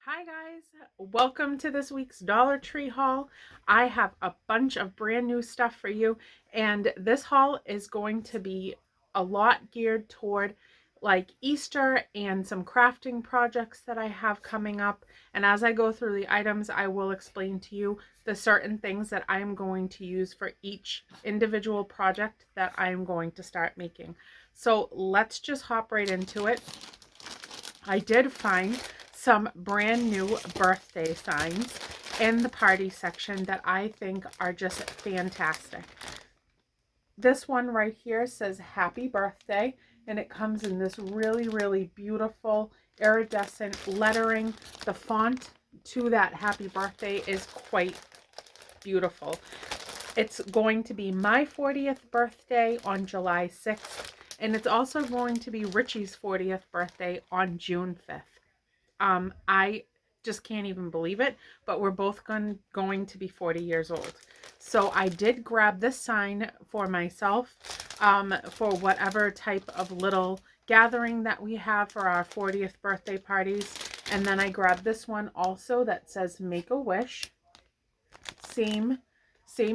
Hi guys, welcome to this week's Dollar Tree haul. I have a bunch of brand new stuff for you, and this haul is going to be a lot geared toward like Easter and some crafting projects that I have coming up. And as I go through the items, I will explain to you the certain things that I am going to use for each individual project that I am going to start making. So let's just hop right into it. I did find some brand new birthday signs in the party section that I think are just fantastic. This one right here says happy birthday, and it comes in this really beautiful iridescent lettering. The font to that happy birthday is quite beautiful. It's going to be my 40th birthday on July 6th, and it's also going to be Richie's 40th birthday on June 5th. I just can't even believe it, but we're both going to be 40 years old. So I did grab this sign for myself for whatever type of little gathering that we have for our 40th birthday parties. And then I grabbed this one also that says Make a Wish. Same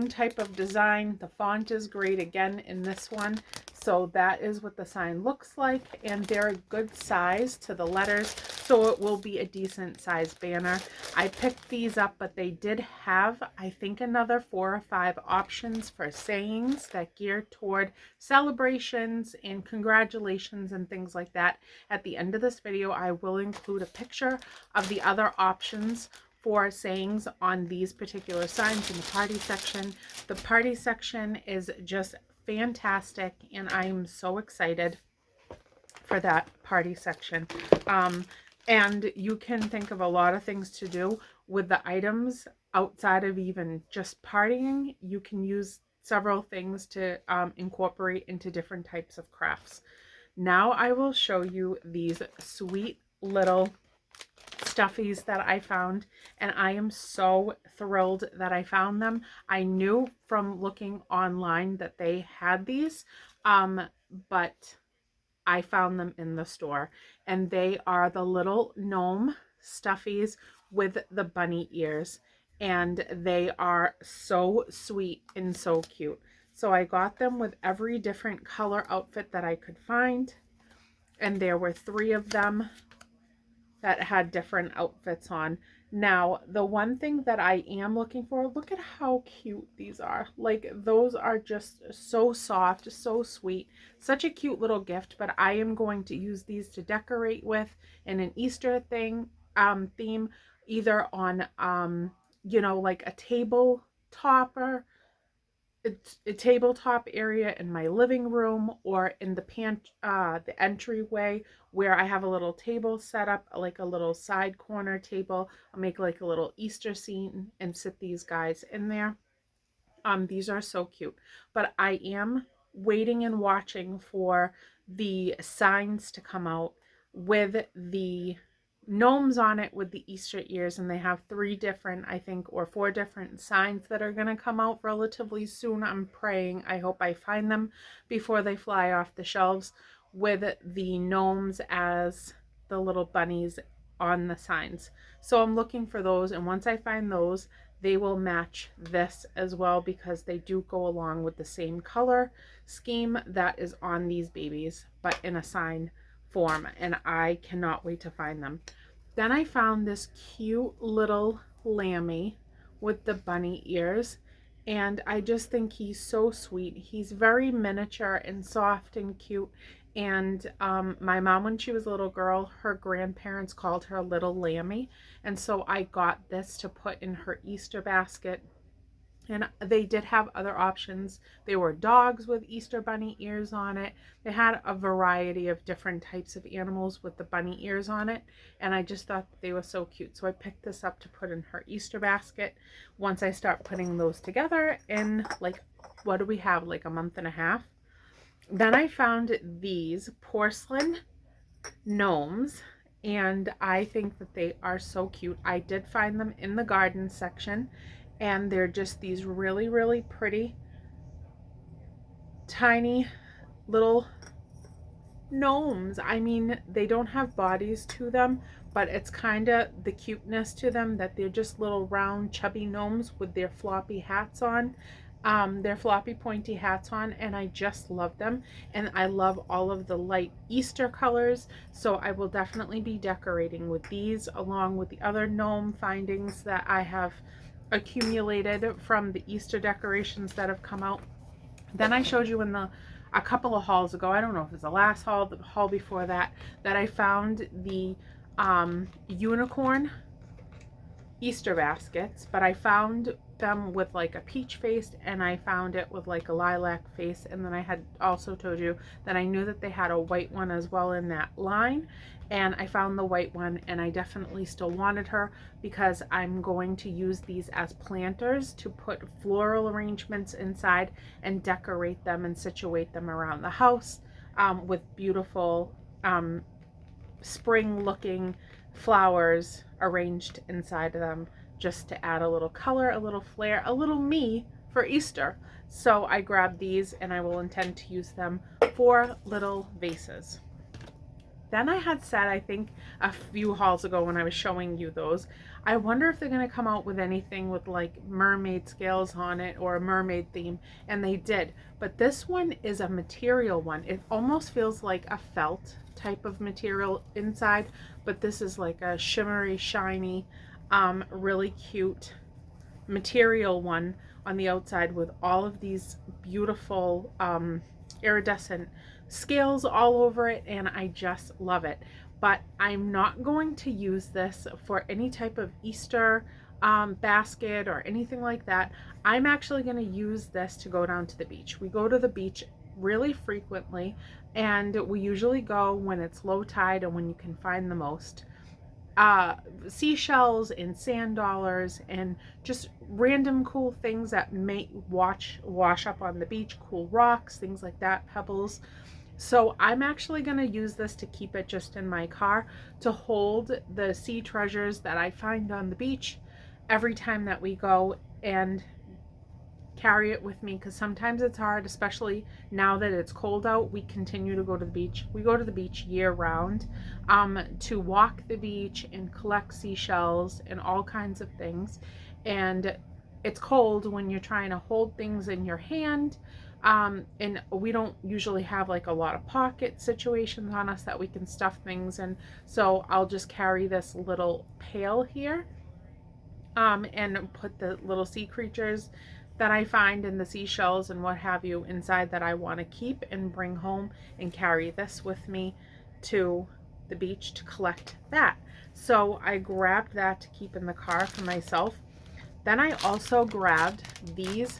type of design. The font is great again in this one. So that is what the sign looks like, and they're a good size to the letters, so it will be a decent size banner. I picked these up, but they did have, I think, another 4 or 5 options for sayings that gear toward celebrations and congratulations and things like that. At the end of this video, I will include a picture of the other options for sayings on these particular signs in the party section. The party section is just fantastic, and I'm so excited for that party section. And you can think of a lot of things to do with the items outside of even just partying. You can use several things to incorporate into different types of crafts. Now I will show you these sweet little stuffies that I found, and I am so thrilled that I found them. I knew from looking online that they had these, but I found them in the store, and they are the little gnome stuffies with the bunny ears, and they are so sweet and so cute. So I got them with every different color outfit that I could find, and there were 3 of them that had different outfits on. Now, the one thing that I am looking for, look at how cute these are. Like, those are just so soft, so sweet. Such a cute little gift, but I am going to use these to decorate with in an Easter theme, either on, like a table topper, a tabletop area in my living room, or in the entryway where I have a little table set up, like a little side corner table. I'll make like a little Easter scene and sit these guys in there. These are so cute, but I am waiting and watching for the signs to come out with the gnomes on it with the Easter ears, and they have 3 different, I think, or 4 different signs that are going to come out relatively soon. I'm praying. I hope I find them before they fly off the shelves, with the gnomes as the little bunnies on the signs. So I'm looking for those, and once I find those, they will match this as well, because they do go along with the same color scheme that is on these babies, but in a sign form, and I cannot wait to find them. Then I found this cute little lammy with the bunny ears, and I just think he's so sweet. He's very miniature and soft and cute, and my mom, when she was a little girl, her grandparents called her Little Lammy, and so I got this to put in her Easter basket. And they did have other options. They were dogs with Easter bunny ears on it. They had a variety of different types of animals with the bunny ears on it. And I just thought they were so cute. So I picked this up to put in her Easter basket once I start putting those together in, like, what do we have, like a month and a half. Then I found these porcelain gnomes, and I think that they are so cute. I did find them in the garden section, and they're just these really pretty tiny little gnomes. I mean, they don't have bodies to them, but it's kind of the cuteness to them that they're just little round chubby gnomes with their floppy hats on, their floppy pointy hats on, and I just love them. And I love all of the light Easter colors, so I will definitely be decorating with these along with the other gnome findings that I have accumulated from the Easter decorations that have come out. Then I showed you in a couple of hauls ago, I don't know if it's the last haul, the haul before that, that I found the unicorn Easter baskets, but I found them with like a peach face, and I found it with like a lilac face, and then I had also told you that I knew that they had a white one as well in that line, and I found the white one, and I definitely still wanted her because I'm going to use these as planters to put floral arrangements inside and decorate them and situate them around the house with beautiful spring looking flowers arranged inside of them, just to add a little color, a little flair, a little me for Easter. So I grabbed these and I will intend to use them for little vases. Then I had said, I think a few hauls ago when I was showing you those, I wonder if they're going to come out with anything with like mermaid scales on it or a mermaid theme, and they did. But this one is a material one. It almost feels like a felt type of material inside, but this is like a shimmery, shiny, really cute material one on the outside with all of these beautiful iridescent scales all over it, and I just love it. But I'm not going to use this for any type of Easter basket or anything like that. I'm actually going to use this to go down to the beach. We go to the beach really frequently, and we usually go when it's low tide and when you can find the most seashells and sand dollars and just random cool things that may wash up on the beach, cool rocks, things like that, pebbles. So I'm actually going to use this to keep it just in my car to hold the sea treasures that I find on the beach every time that we go, and carry it with me, because sometimes it's hard, especially now that it's cold out. We continue to go to the beach. We go to the beach year round to walk the beach and collect seashells and all kinds of things. And it's cold when you're trying to hold things in your hand. And we don't usually have like a lot of pocket situations on us that we can stuff things in. So I'll just carry this little pail here and put the little sea creatures that I find in the seashells and what have you inside that I want to keep and bring home, and carry this with me to the beach to collect that. So I grabbed that to keep in the car for myself. Then I also grabbed this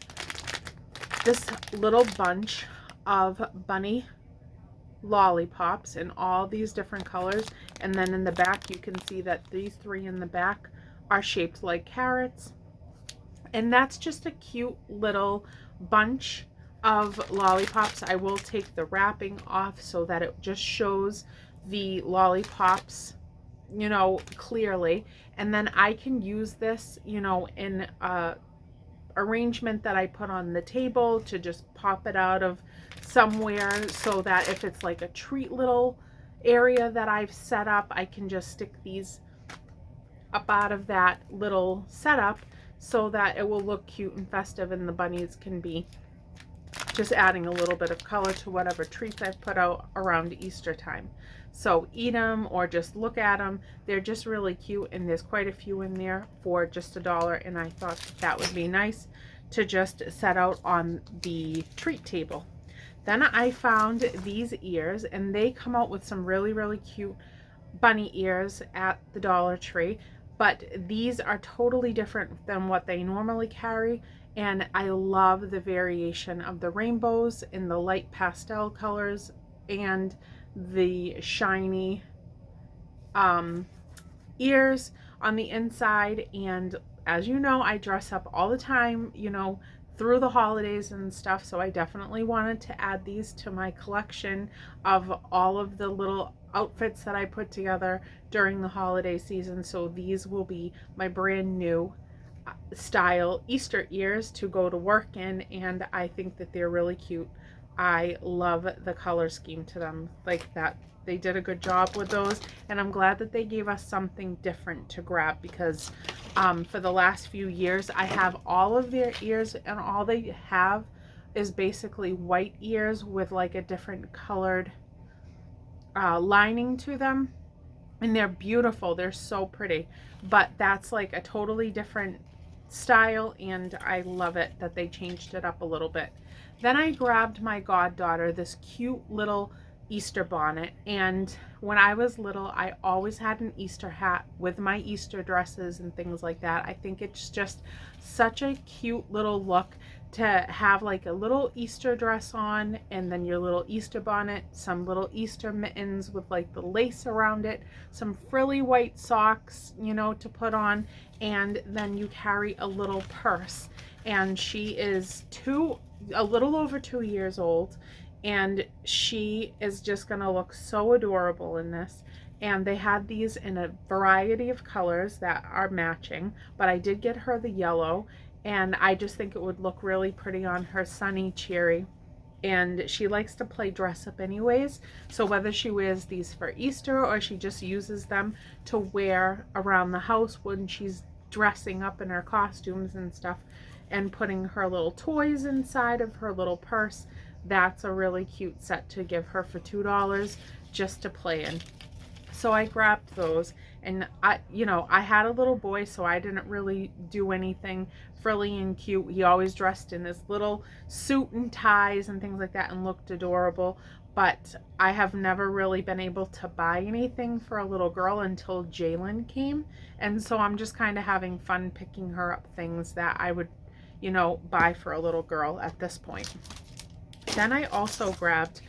little bunch of bunny lollipops in all these different colors, and then in the back you can see that these three in the back are shaped like carrots. And that's just a cute little bunch of lollipops. I will take the wrapping off so that it just shows the lollipops, you know, clearly. And then I can use this, you know, in a arrangement that I put on the table to just pop it out of somewhere, so that if it's like a treat little area that I've set up, I can just stick these up out of that little setup, so that it will look cute and festive, and the bunnies can be just adding a little bit of color to whatever treats I've put out around Easter time. So eat them or just look at them. They're just really cute, and there's quite a few in there for just $1, and I thought that would be nice to just set out on the treat table. Then I found these ears, and they come out with some really, really cute bunny ears at the Dollar Tree. But these are totally different than what they normally carry, and I love the variation of the rainbows in the light pastel colors and the shiny ears on the inside. And as you know, I dress up all the time, you know, through the holidays and stuff, so I definitely wanted to add these to my collection of all of the little outfits that I put together during the holiday season. So these will be my brand new style Easter ears to go to work in, and I think that they're really cute I love the color scheme to them like that. They did a good job with those, and I'm glad that they gave us something different to grab because for the last few years I have all of their ears, and all they have is basically white ears with like a different colored lining to them, and they're beautiful. They're so pretty, but that's like a totally different style, and I love it that they changed it up a little bit. Then I grabbed my goddaughter this cute little Easter bonnet, and when I was little I always had an Easter hat with my Easter dresses and things like that. I think it's just such a cute little look to have like a little Easter dress on, and then your little Easter bonnet, some little Easter mittens with like the lace around it, some frilly white socks, you know, to put on, and then you carry a little purse. And she is a little over 2 years old, and she is just gonna look so adorable in this. And they had these in a variety of colors that are matching, but I did get her the yellow, and I just think it would look really pretty on her Sunny Cherry. And she likes to play dress up anyways, so whether she wears these for Easter or she just uses them to wear around the house when she's dressing up in her costumes and stuff and putting her little toys inside of her little purse, that's a really cute set to give her for $2 just to play in. So I grabbed those, and I had a little boy, so I didn't really do anything frilly and cute. He always dressed in this little suit and ties and things like that and looked adorable, but I have never really been able to buy anything for a little girl until Jalen came, and so I'm just kind of having fun picking her up things that I would, buy for a little girl at this point. Then I also grabbed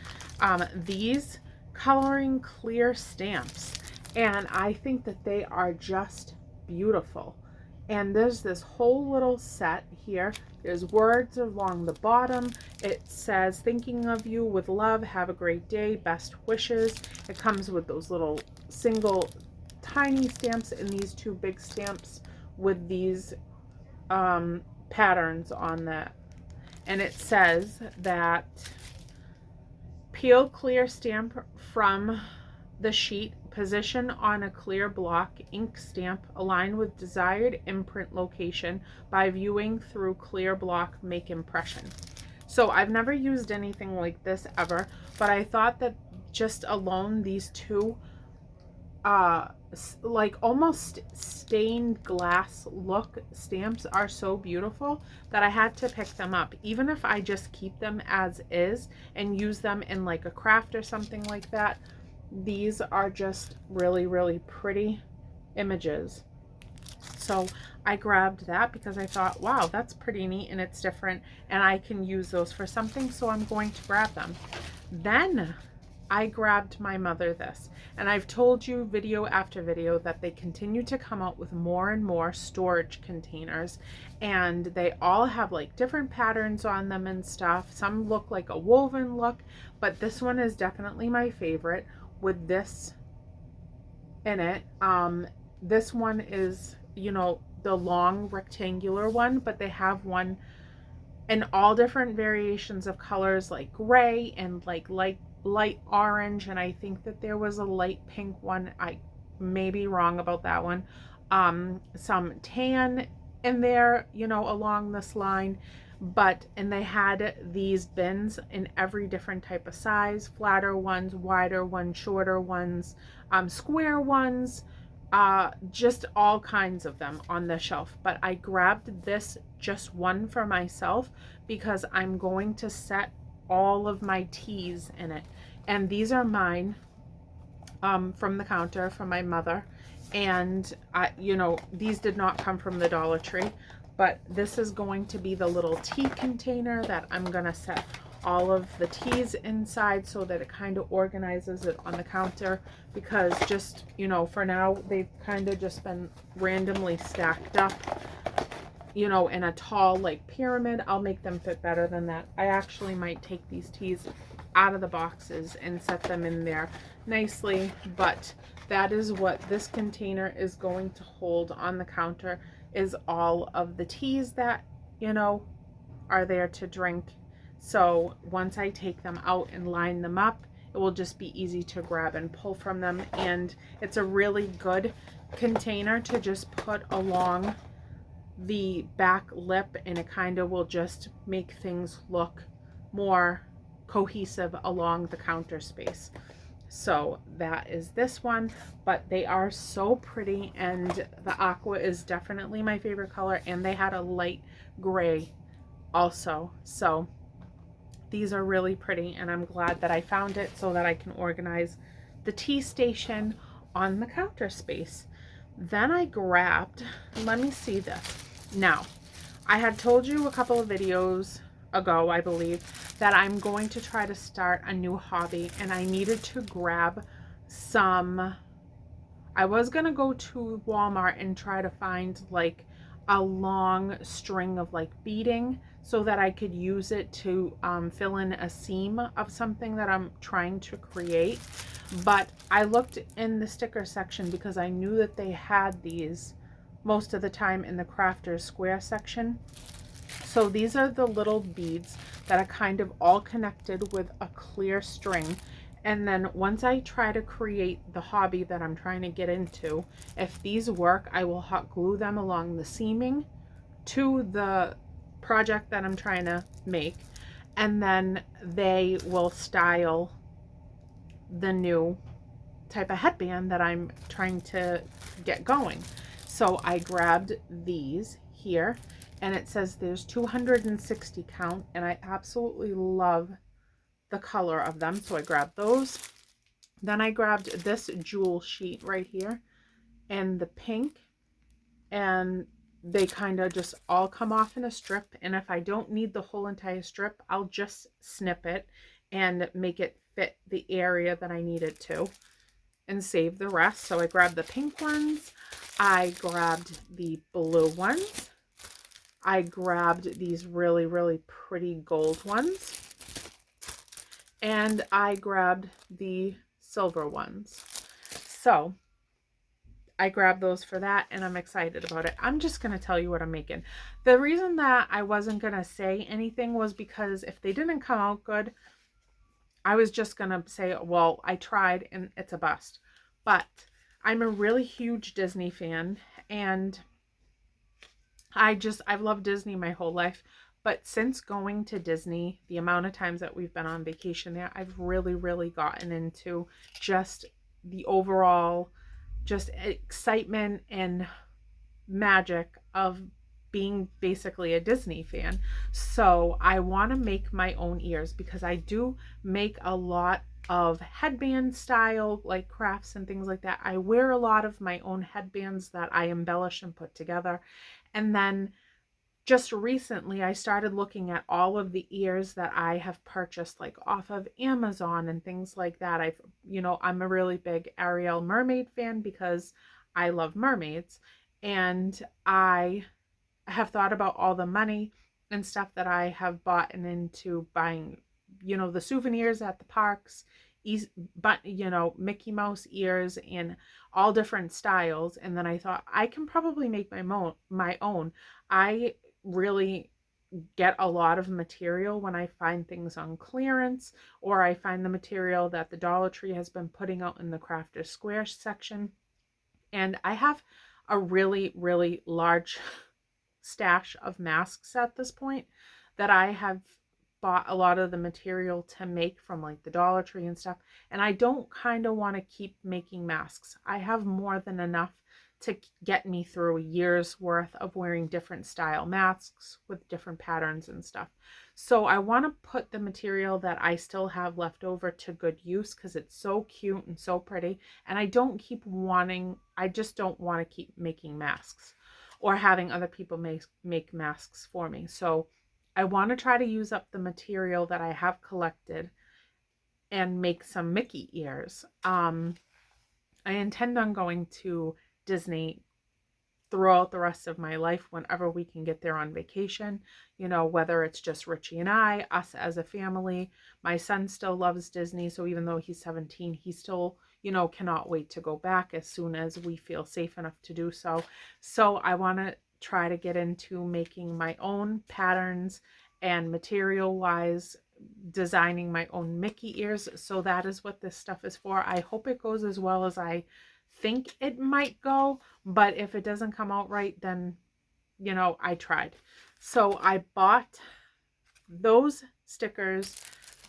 these coloring clear stamps, and I think that they are just beautiful. And there's this whole little set here. There's words along the bottom. It says, thinking of you with love, have a great day, best wishes. It comes with those little single tiny stamps and these two big stamps with these patterns on that. And it says that peel clear stamp from the sheet, position on a clear block, ink stamp, align with desired imprint location by viewing through clear block, make impression. So I've never used anything like this ever, but I thought that just alone these two like almost stained glass look stamps are so beautiful that I had to pick them up, even if I just keep them as is and use them in like a craft or something like that. These are just really, really pretty images. So I grabbed that because I thought, wow, that's pretty neat and it's different and I can use those for something, so I'm going to grab them. Then I grabbed my mother this, and I've told you video after video that they continue to come out with more and more storage containers, and they all have like different patterns on them and stuff. Some look like a woven look, but this one is definitely my favorite with this in it. This one is, the long rectangular one, but they have one in all different variations of colors, like gray and like light orange, and I think that there was a light pink one. I may be wrong about that one. Some tan in there, along this line, and they had these bins in every different type of size, flatter ones, wider ones, shorter ones, square ones, just all kinds of them on the shelf. But I grabbed this just one for myself because I'm going to set all of my teas in it, and these are mine from the counter from my mother, and these did not come from the Dollar Tree, but this is going to be the little tea container that I'm gonna set all of the teas inside so that it kind of organizes it on the counter, because just for now they've kind of just been randomly stacked up in a tall like pyramid. I'll make them fit better than that. I actually might take these teas out of the boxes and set them in there nicely, but that is what this container is going to hold on the counter, is all of the teas that are there to drink. So once I take them out and line them up, it will just be easy to grab and pull from them. And it's a really good container to just put along the back lip, and it kind of will just make things look more cohesive along the counter space. So that is this one, but they are so pretty, and the aqua is definitely my favorite color, and they had a light gray also. So these are really pretty, and I'm glad that I found it so that I can organize the tea station on the counter space. Then I grabbed, let me see this. Now, I had told you a couple of videos ago, I believe, that I'm going to try to start a new hobby, and I needed to grab some, I was going to go to Walmart and try to find like a long string of like beading so that I could use it to fill in a seam of something that I'm trying to create. But I looked in the sticker section because I knew that they had these most of the time in the Crafters Square section. So these are the little beads that are kind of all connected with a clear string. And then once I try to create the hobby that I'm trying to get into, if these work, I will hot glue them along the seaming to the project that I'm trying to make. And then they will style the new type of headband that I'm trying to get going. So I grabbed these here, and it says there's 260 count, and I absolutely love the color of them, so I grabbed those. Then I grabbed this jewel sheet right here and the pink, and they kind of just all come off in a strip, and if I don't need the whole entire strip, I'll just snip it and make it fit the area that I need it to and save the rest. So I grabbed the pink ones, I grabbed the blue ones, I grabbed these really, really pretty gold ones, and I grabbed the silver ones. So I grabbed those for that, and I'm excited about it. I'm just going to tell you what I'm making. The reason that I wasn't going to say anything was because if they didn't come out good, I was just going to say, well, I tried and it's a bust. But I'm a really huge Disney fan, and I've loved Disney my whole life. But since going to Disney, the amount of times that we've been on vacation there, I've really, really gotten into just the overall just excitement and magic of being basically a Disney fan. So I want to make my own ears because I do make a lot of headband style like crafts and things like that. I wear a lot of my own headbands that I embellish and put together. And then just recently I started looking at all of the ears that I have purchased like off of Amazon and things like that. I'm a really big Ariel mermaid fan because I love mermaids, and I have thought about all the money and stuff that I have bought and into buying, the souvenirs at the parks, but Mickey Mouse ears in all different styles. And then I thought I can probably make my own. I really get a lot of material when I find things on clearance, or I find the material that the Dollar Tree has been putting out in the Crafters Square section. And I have a really, really large stash of masks at this point that I have bought a lot of the material to make from like the Dollar Tree and stuff. And I don't kind of want to keep making masks. I have more than enough to get me through a year's worth of wearing different style masks with different patterns and stuff. So I want to put the material that I still have left over to good use because it's so cute and so pretty. And I just don't want to keep making masks or having other people make masks for me. So I want to try to use up the material that I have collected and make some Mickey ears. I intend on going to Disney throughout the rest of my life whenever we can get there on vacation, whether it's just Richie and us as a family. My son still loves Disney, so even though he's 17, he still, cannot wait to go back as soon as we feel safe enough to do so. So I want to try to get into making my own patterns and material wise designing my own Mickey ears. So that is what this stuff is for. I hope it goes as well as I think it might go, but if it doesn't come out right, then you know, I tried. So I bought those stickers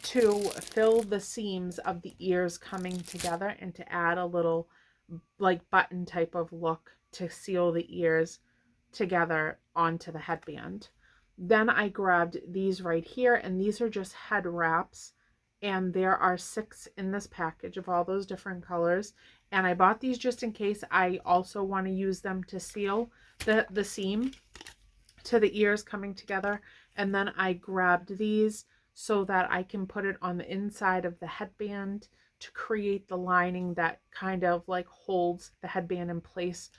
to fill the seams of the ears coming together and to add a little like button type of look to seal the ears together onto the headband. Then I grabbed these right here, and these are just head wraps, and there are 6 in this package of all those different colors, and I bought these just in case I also want to use them to seal the seam to the ears coming together. And then I grabbed these so that I can put it on the inside of the headband to create the lining that kind of like holds the headband in place,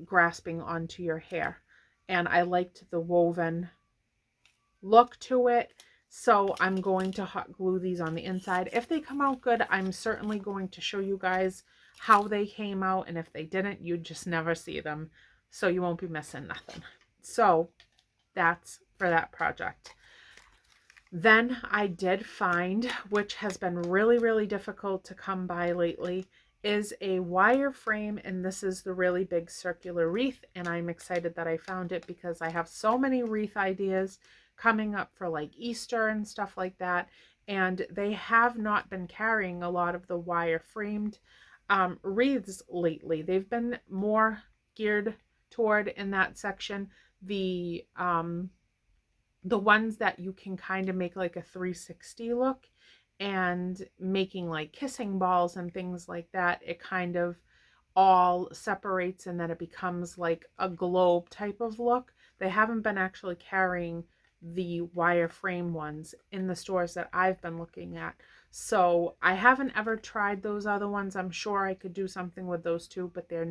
grasping onto your hair. And I liked the woven look to it, so I'm going to hot glue these on the inside. If they come out good, I'm certainly going to show you guys how they came out, and if they didn't, you'd just never see them, so you won't be missing nothing. So that's for that project. Then I did find, which has been really, really difficult to come by lately, is a wire frame, and this is the really big circular wreath, and I'm excited that I found it because I have so many wreath ideas coming up for like Easter and stuff like that, and they have not been carrying a lot of the wire framed wreaths lately. They've been more geared toward, in that section, the ones that you can kind of make like a 360 look, and making like kissing balls and things like that. It kind of all separates and then it becomes like a globe type of look. They haven't been actually carrying the wireframe ones in the stores that I've been looking at. So I haven't ever tried those other ones. I'm sure I could do something with those too, but they're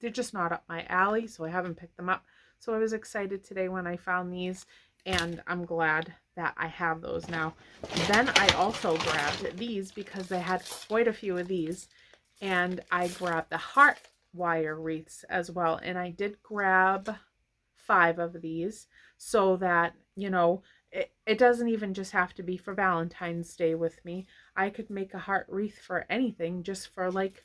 just not up my alley, so I haven't picked them up. So I was excited today when I found these, and I'm glad that I have those now. Then I also grabbed these because they had quite a few of these, and I grabbed the heart wire wreaths as well, and I did grab 5 of these so that, you know, it doesn't even just have to be for Valentine's Day with me. I could make a heart wreath for anything, just for like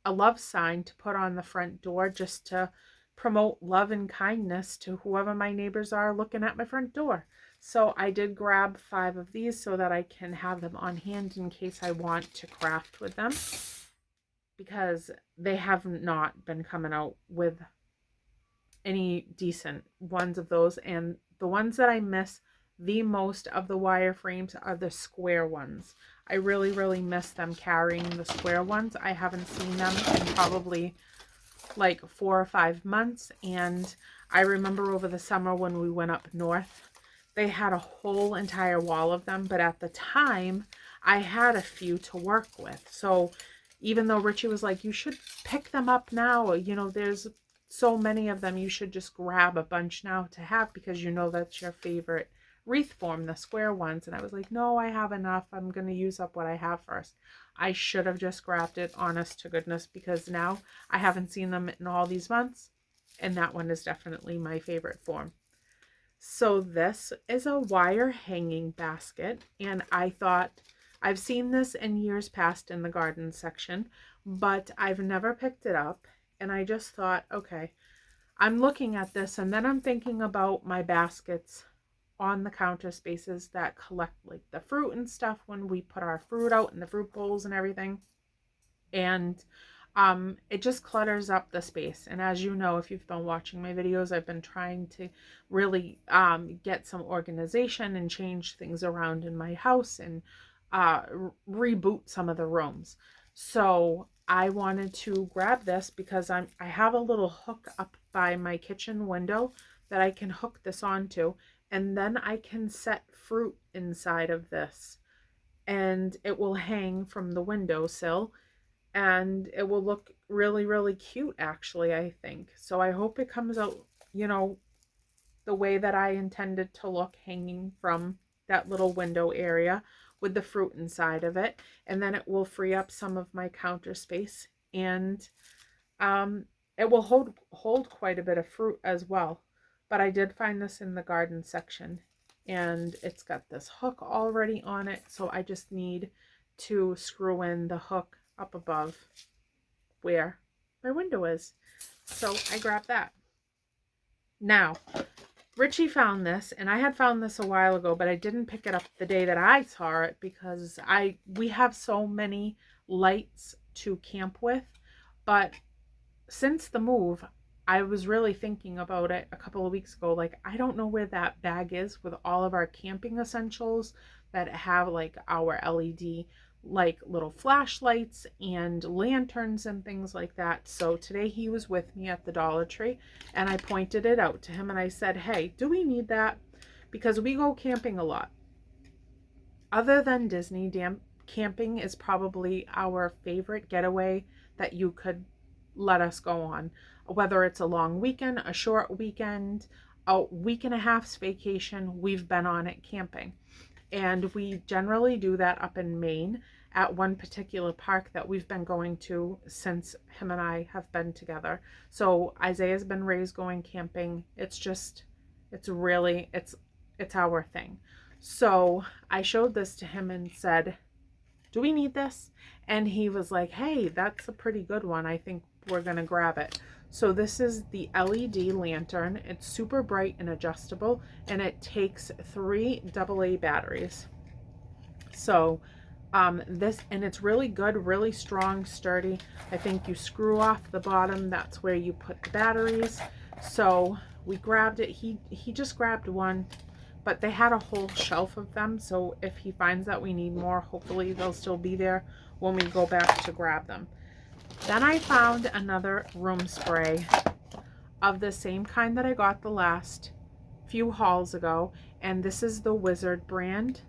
a love sign to put on the front door, just to promote love and kindness to whoever my neighbors are looking at my front door. So I did grab 5 of these so that I can have them on hand in case I want to craft with them, because they have not been coming out with any decent ones of those. And the ones that I miss the most of the wireframes are the square ones. I really, really miss them carrying the square ones. I haven't seen them in probably like 4 or 5 months. And I remember over the summer when we went up north, they had a whole entire wall of them. But at the time, I had a few to work with. So even though Richie was like, you should pick them up now, you know, there's so many of them, you should just grab a bunch now to have, because you know that's your favorite wreath form, the square ones. And I was like, no, I have enough. I'm going to use up what I have first. I should have just grabbed it, honest to goodness, because now I haven't seen them in all these months, and that one is definitely my favorite form. So this is a wire hanging basket, and I thought, I've seen this in years past in the garden section, but I've never picked it up. And I just thought, okay, I'm looking at this, and then I'm thinking about my baskets on the counter spaces that collect like the fruit and stuff when we put our fruit out in the fruit bowls and everything. And it just clutters up the space. And as you know, if you've been watching my videos, I've been trying to really get some organization and change things around in my house, and reboot some of the rooms. So I wanted to grab this because I have a little hook up by my kitchen window that I can hook this onto, and then I can set fruit inside of this, and it will hang from the windowsill, and it will look really, really cute, actually, I think. So I hope it comes out, you know, the way that I intended to look, hanging from that little window area with the fruit inside of it. And then it will free up some of my counter space, and it will hold quite a bit of fruit as well. but I did find this in the garden section, and it's got this hook already on it, so I just need to screw in the hook up above where my window is. So I grabbed that. Now, Richie found this, and I had found this a while ago, but I didn't pick it up the day that I saw it because we have so many lights to camp with. But since the move, I was really thinking about it a couple of weeks ago. Like, I don't know where that bag is with all of our camping essentials that have like our LED like little flashlights and lanterns and things like that. So today he was with me at the Dollar Tree, and I pointed it out to him and I said, hey, do we need that? Because we go camping a lot. Other than Disney, camping is probably our favorite getaway that you could let us go on. Whether it's a long weekend, a short weekend, a week and a half's vacation, we've been on it camping. And we generally do that up in Maine at one particular park that we've been going to since him and I have been together. So Isaiah's been raised going camping. It's our thing. So I showed this to him and said, do we need this? And he was like, hey, that's a pretty good one. I think we're gonna grab it. So this is the LED lantern. It's super bright and adjustable, and it takes 3 AA batteries. So it's really good, really strong, sturdy. I think you screw off the bottom, that's where you put the batteries. So we grabbed it. He just grabbed one, but they had a whole shelf of them, so if he finds that we need more, hopefully they'll still be there when we go back to grab them. Then I found another room spray of the same kind that I got the last few hauls ago, and this is the Wizard brand,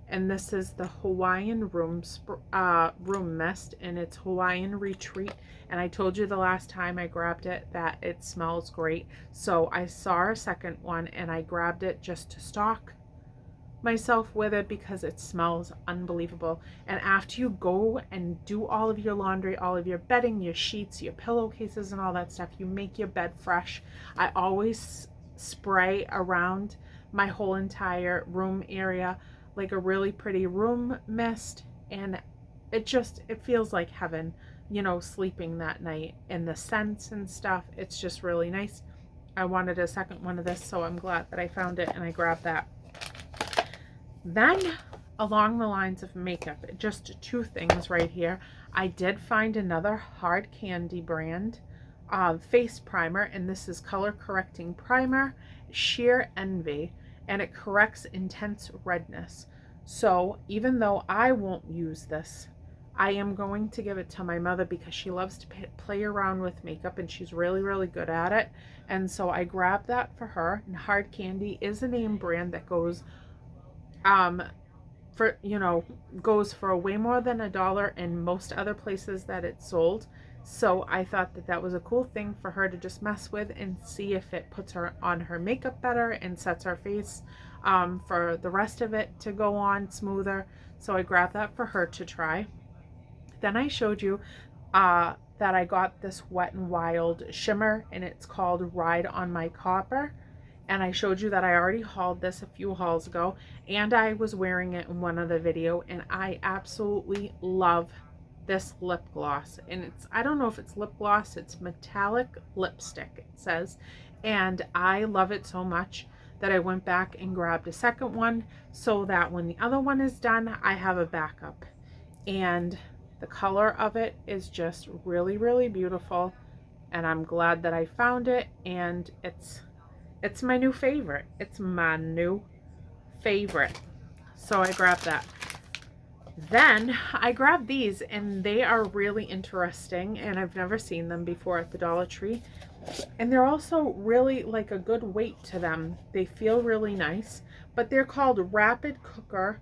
and this is the Hawaiian room mist, and it's Hawaiian Retreat. And I told you the last time I grabbed it that it smells great, so I saw a second one and I grabbed it just to stock myself with it because it smells unbelievable. And after you go and do all of your laundry, all of your bedding, your sheets, your pillowcases and all that stuff, you make your bed fresh. I always spray around my whole entire room area like a really pretty room mist, and it feels like heaven, you know, sleeping that night, and the scents and stuff, it's just really nice. I wanted a second one of this, so I'm glad that I found it and I grabbed that. Then, along the lines of makeup, just 2 things right here. I did find another Hard Candy brand face primer, and this is color correcting primer, Sheer Envy, and it corrects intense redness. So even though I won't use this, I am going to give it to my mother because she loves to play around with makeup and she's really, really good at it. And so I grabbed that for her. And Hard Candy is a name brand that goes goes for way more than $1 in most other places that it's sold. So I thought that that was a cool thing for her to just mess with and see if it puts her on her makeup better and sets her face for the rest of it to go on smoother. So I grabbed that for her to try. Then I showed you that I got this Wet n Wild shimmer, and it's called Ride on My Copper. And I showed you that I already hauled this a few hauls ago, and I was wearing it in one other video, and I absolutely love this lip gloss. And I don't know if it's lip gloss, it's metallic lipstick, it says, and I love it so much that I went back and grabbed a second one so that when the other one is done, I have a backup. And the color of it is just really, really beautiful, and I'm glad that I found it, and it's my new favorite. It's my new favorite. So I grabbed that. Then I grabbed these, and they are really interesting, and I've never seen them before at the Dollar Tree. And they're also really like a good weight to them. They feel really nice, but they're called Rapid Cooker.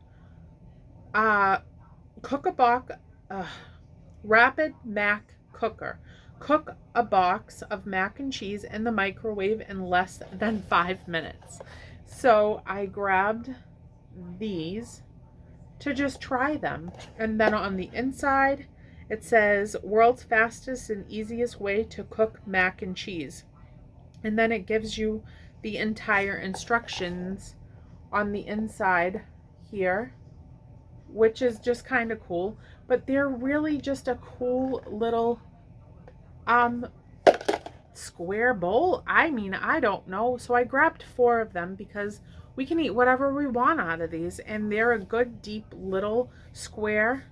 Rapid Mac Cooker. Cook a box of mac and cheese in the microwave in less than 5 minutes. So I grabbed these to just try them. And then on the inside, it says world's fastest and easiest way to cook mac and cheese. And then it gives you the entire instructions on the inside here, which is just kind of cool. But they're really just a cool little square bowl. I mean, I don't know. So I grabbed 4 of them because we can eat whatever we want out of these, and they're a good deep little square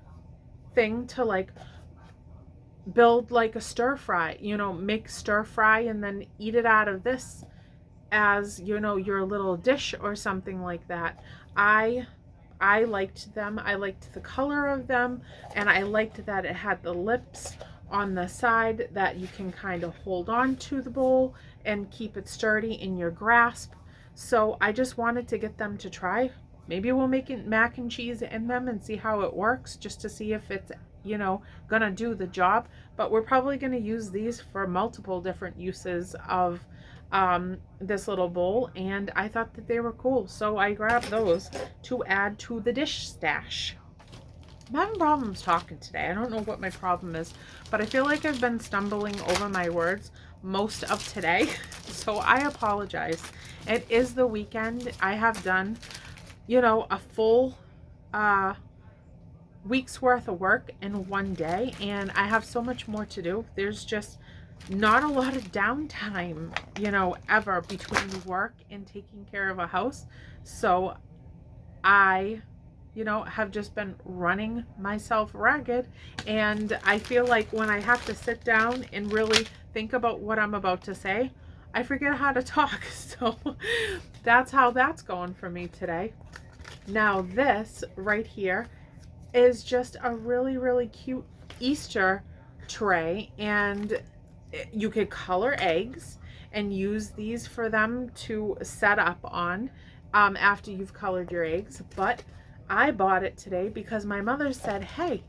thing to like build like a stir fry, you know, make stir fry and then eat it out of this as, you know, your little dish or something like that. I liked them. I liked the color of them, and I liked that it had the lips on the side that you can kind of hold on to the bowl and keep it sturdy in your grasp. So I just wanted to get them to try. Maybe we'll make it mac and cheese in them and see how it works, just to see if it's, you know, gonna do the job. But we're probably gonna use these for multiple different uses of this little bowl, and I thought that they were cool, so I grabbed those to add to the dish stash. I'm having problems talking today. I don't know what my problem is, but I feel like I've been stumbling over my words most of today, so I apologize. It is the weekend. I have done, you know, a full week's worth of work in one day, and I have so much more to do. There's just not a lot of downtime, you know, ever between work and taking care of a house. So I, you know, have just been running myself ragged, and I feel like when I have to sit down and really think about what I'm about to say, I forget how to talk. So that's how that's going for me today. Now this right here is just a really, really cute Easter tray, and you could color eggs and use these for them to set up on after you've colored your eggs. But I bought it today because my mother said, hey,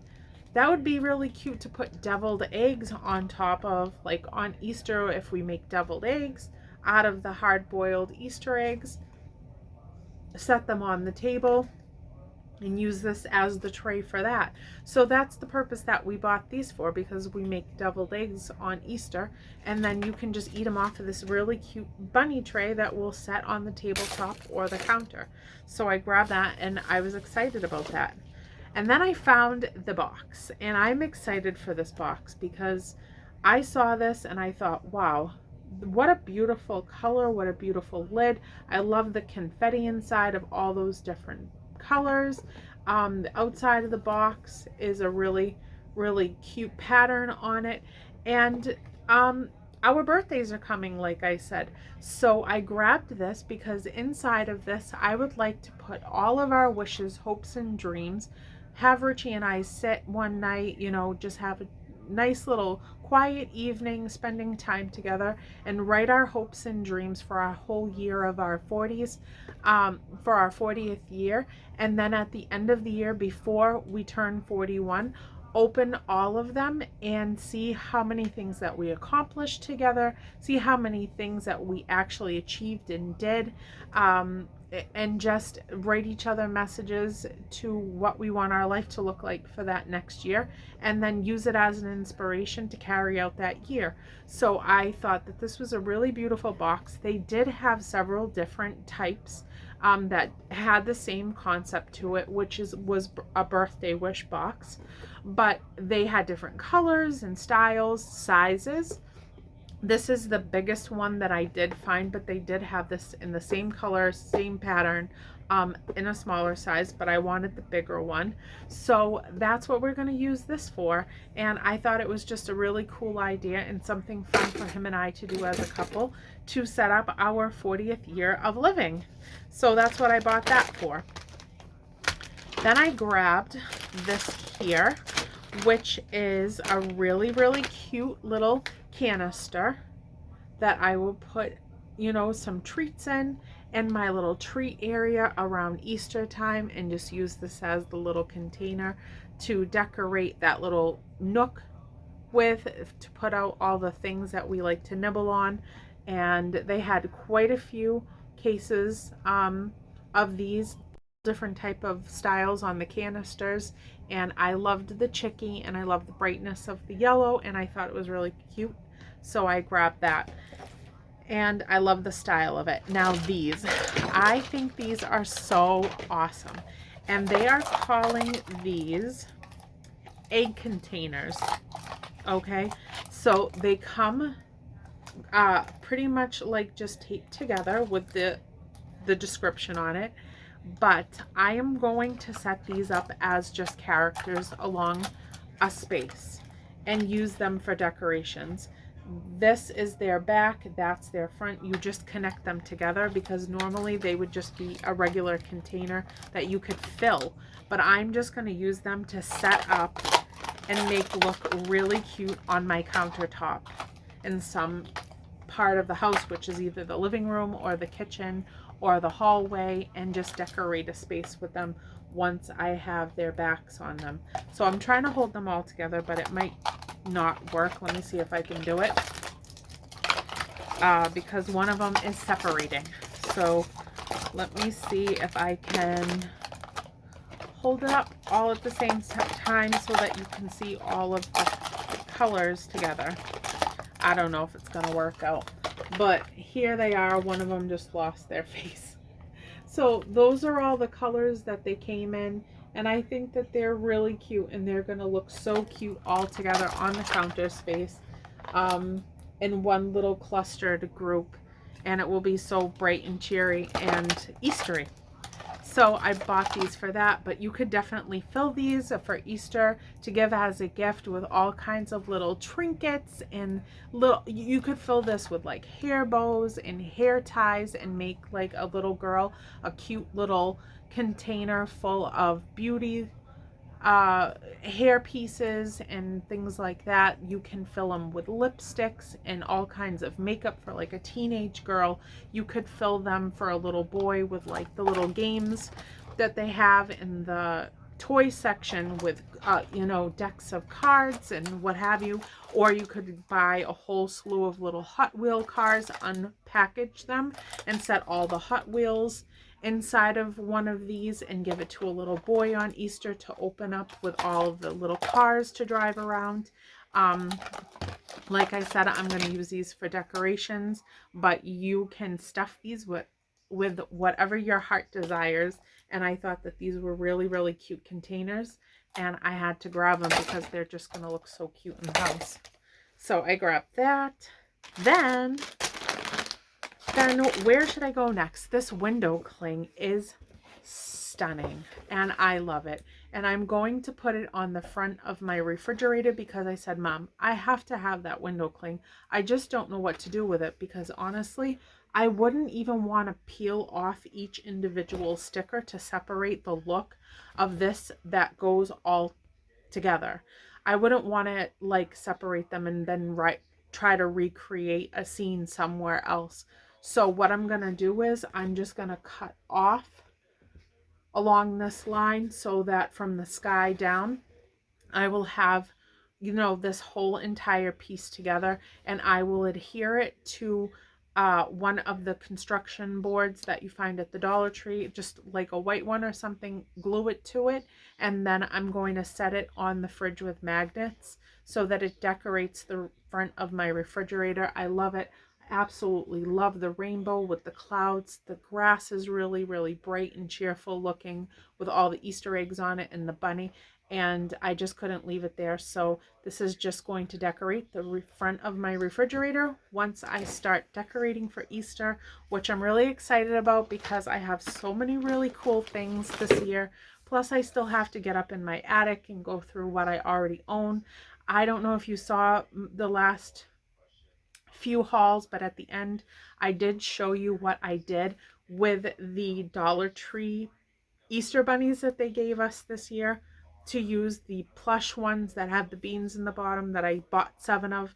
that would be really cute to put deviled eggs on top of, like on Easter, if we make deviled eggs out of the hard-boiled Easter eggs, set them on the table and use this as the tray for that. So that's the purpose that we bought these for, because we make deviled eggs on Easter, and then you can just eat them off of this really cute bunny tray that will set on the tabletop or the counter. So I grabbed that, and I was excited about that. And then I found the box, and I'm excited for this box because I saw this and I thought, wow, what a beautiful color, what a beautiful lid. I love the confetti inside of all those different colors. The outside of the box is a really, really cute pattern on it, and our birthdays are coming, like I said, so I grabbed this because inside of this I would like to put all of our wishes, hopes, and dreams. Have Richie and I sit one night, you know, just have a nice little quiet evening spending time together and write our hopes and dreams for our whole year of our 40s, for our 40th year. And then at the end of the year, before we turn 41, open all of them and see how many things that we accomplished together, see how many things that we actually achieved and did, and just write each other messages to what we want our life to look like for that next year, and then use it as an inspiration to carry out that year. So I thought that this was a really beautiful box. They did have several different types that had the same concept to it, which was a birthday wish box, but they had different colors and styles, sizes. This is the biggest one that I did find, but they did have this in the same color, same pattern, in a smaller size, but I wanted the bigger one. So that's what we're going to use this for. And I thought it was just a really cool idea and something fun for him and I to do as a couple, to set up our 40th year of living. So that's what I bought that for. Then I grabbed this here, which is a really, really cute little canister that I will put, you know, some treats in my little treat area around Easter time, and just use this as the little container to decorate that little nook with, to put out all the things that we like to nibble on. And they had quite a few cases of these different type of styles on the canisters, and I loved the chicky and I loved the brightness of the yellow, and I thought it was really cute, so I grabbed that. and I love the style of it. Now these, I think these are so awesome, and they are calling these egg containers. Okay, so they come pretty much like just taped together with the description on it, but I am going to set these up as just characters along a space and use them for decorations. This is their back, that's their front. You just connect them together because normally they would just be a regular container that you could fill, but I'm just going to use them to set up and make look really cute on my countertop in some part of the house, which is either the living room or the kitchen or the hallway, and just decorate a space with them once I have their backs on them. So I'm trying to hold them all together, but it might not work. Let me see if I can do it, because one of them is separating. So let me see if I can hold it up all at the same time so that you can see all of the colors together. I don't know if it's gonna work out, but here they are. One of them just lost their face. So those are all the colors that they came in, and I think that they're really cute, and they're gonna look so cute all together on the counter space, in one little clustered group, and it will be so bright and cheery and Eastery. So I bought these for that, but you could definitely fill these for Easter to give as a gift with all kinds of little trinkets, and little, you could fill this with like hair bows and hair ties and make like a little girl a cute little container full of beauty hair pieces and things like that. You can fill them with lipsticks and all kinds of makeup for like a teenage girl. You could fill them for a little boy with like the little games that they have in the toy section with you know, decks of cards and what have you. Or you could buy a whole slew of little Hot Wheel cars, unpackage them and set all the Hot Wheels inside of one of these and give it to a little boy on Easter to open up with all of the little cars to drive around. Like I said, I'm going to use these for decorations, but you can stuff these with whatever your heart desires. And I thought that these were really, really cute containers, and I had to grab them because they're just going to look so cute in the house. So I grabbed that. Then where should I go next? This window cling is stunning and I love it. And I'm going to put it on the front of my refrigerator because I said, Mom, I have to have that window cling. I just don't know what to do with it because honestly, I wouldn't even want to peel off each individual sticker to separate the look of this that goes all together. I wouldn't want to like separate them and then try to recreate a scene somewhere else. So what I'm going to do is I'm just going to cut off along this line so that from the sky down, I will have, you know, this whole entire piece together, and I will adhere it to one of the construction boards that you find at the Dollar Tree, just like a white one or something, glue it to it, and then I'm going to set it on the fridge with magnets so that it decorates the front of my refrigerator. I love it. Absolutely love the rainbow with the clouds. The grass is really, really bright and cheerful looking with all the Easter eggs on it and the bunny, and I just couldn't leave it there. So this is just going to decorate the front of my refrigerator once I start decorating for Easter, which I'm really excited about because I have so many really cool things this year. Plus I still have to get up in my attic and go through what I already own. I don't know if you saw the last few hauls, but at the end I did show you what I did with the Dollar Tree Easter bunnies that they gave us this year, to use the plush ones that have the beans in the bottom that I bought 7 of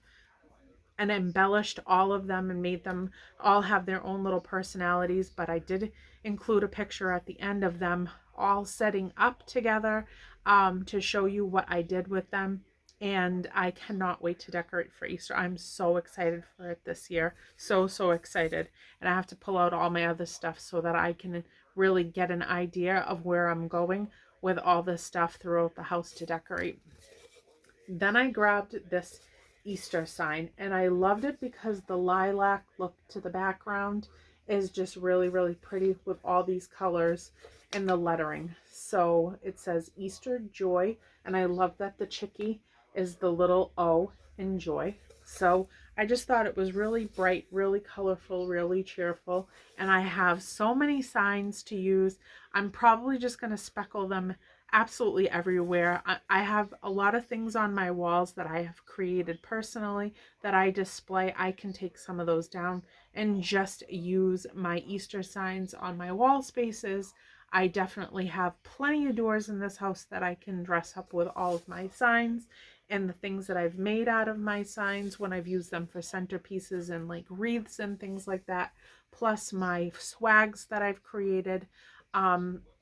and embellished all of them and made them all have their own little personalities. But I did include a picture at the end of them all setting up together to show you what I did with them. And I cannot wait to decorate for Easter. I'm so excited for it this year. So, so excited. And I have to pull out all my other stuff so that I can really get an idea of where I'm going with all this stuff throughout the house to decorate. Then I grabbed this Easter sign, and I loved it because the lilac look to the background is just really, really pretty with all these colors and the lettering. So it says Easter Joy, and I love that the chickie is the little O in joy. So I just thought it was really bright, really colorful, really cheerful, and I have so many signs to use. I'm probably just going to speckle them absolutely everywhere. I have a lot of things on my walls that I have created personally that I display. I can take some of those down and just use my Easter signs on my wall spaces. I definitely have plenty of doors in this house that I can dress up with all of my signs and the things that I've made out of my signs when I've used them for centerpieces and like wreaths and things like that, plus my swags that I've created.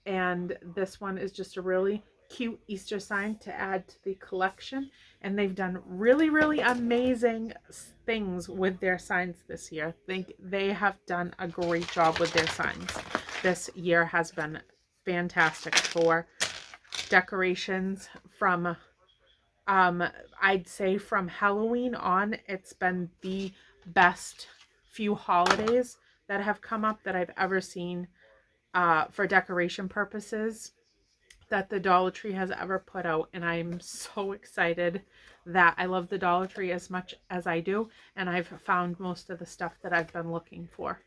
And this one is just a really cute Easter sign to add to the collection, and they've done really, really amazing things with their signs this year. I think they have done a great job with their signs. This year has been fantastic for decorations. From I'd say from Halloween on, it's been the best few holidays that have come up that I've ever seen for decoration purposes that the Dollar Tree has ever put out. And I'm so excited that I love the Dollar Tree as much as I do, and I've found most of the stuff that I've been looking for.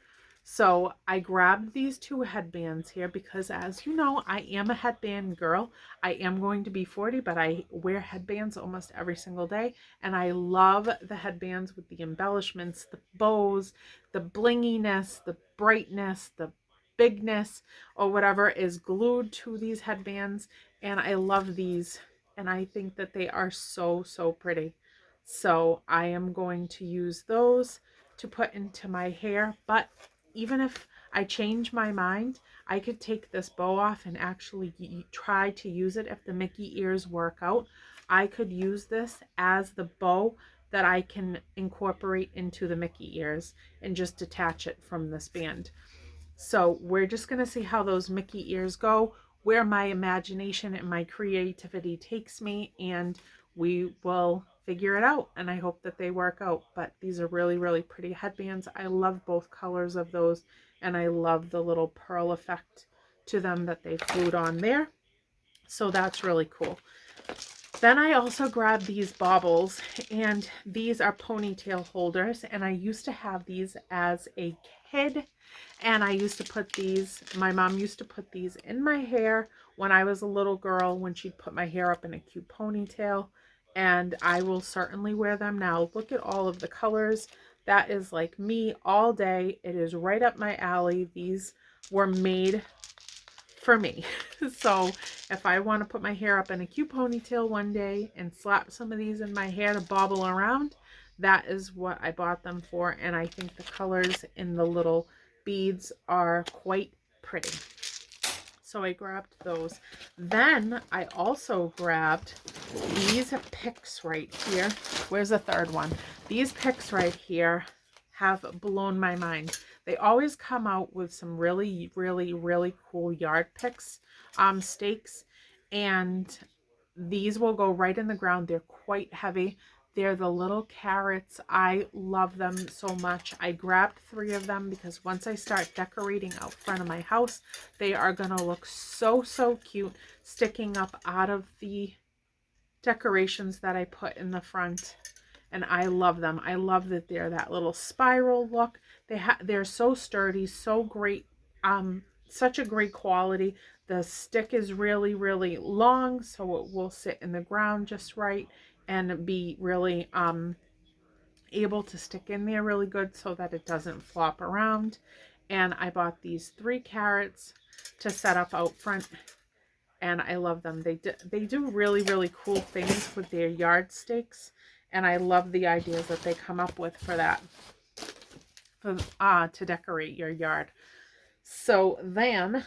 So I grabbed these two headbands here because, as you know, I am a headband girl. I am going to be 40, but I wear headbands almost every single day. And I love the headbands with the embellishments, the bows, the blinginess, the brightness, the bigness, or whatever is glued to these headbands. And I love these. And I think that they are so, so pretty. So I am going to use those to put into my hair. But even if I change my mind, I could take this bow off and actually try to use it. If the Mickey ears work out, I could use this as the bow that I can incorporate into the Mickey ears and just detach it from this band. So we're just going to see how those Mickey ears go, where my imagination and my creativity takes me, and we will figure it out. And I hope that they work out. But these are really, really pretty headbands. I love both colors of those, and I love the little pearl effect to them that they've glued on there. So that's really cool. Then I also grabbed these baubles, and these are ponytail holders, and I used to have these as a kid, and I used to put these, my mom used to put these in my hair when I was a little girl, when she'd put my hair up in a cute ponytail, and I will certainly wear them now. Look at all of the colors. That is like me all day. It is right up my alley. These were made for me. So if I want to put my hair up in a cute ponytail one day and slap some of these in my hair to bobble around, that is what I bought them for. And I think the colors in the little beads are quite pretty. So I grabbed those. Then I also grabbed these picks right here. Where's the third one? These picks right here have blown my mind. They always come out with some really, really, really cool yard picks, stakes, and these will go right in the ground. They're quite heavy. They're the little carrots. I love them so much. I grabbed 3 of them because once I start decorating out front of my house, they are going to look so, so cute sticking up out of the decorations that I put in the front. And I love them. I love that they're that little spiral look. They're so sturdy, so great, such a great quality. The stick is really, really long, so it will sit in the ground just right and be really able to stick in there really good so that it doesn't flop around. And I bought these 3 carrots to set up out front, and I love them. They do really, really cool things with their yard stakes, and I love the ideas that they come up with for that, to decorate your yard. So then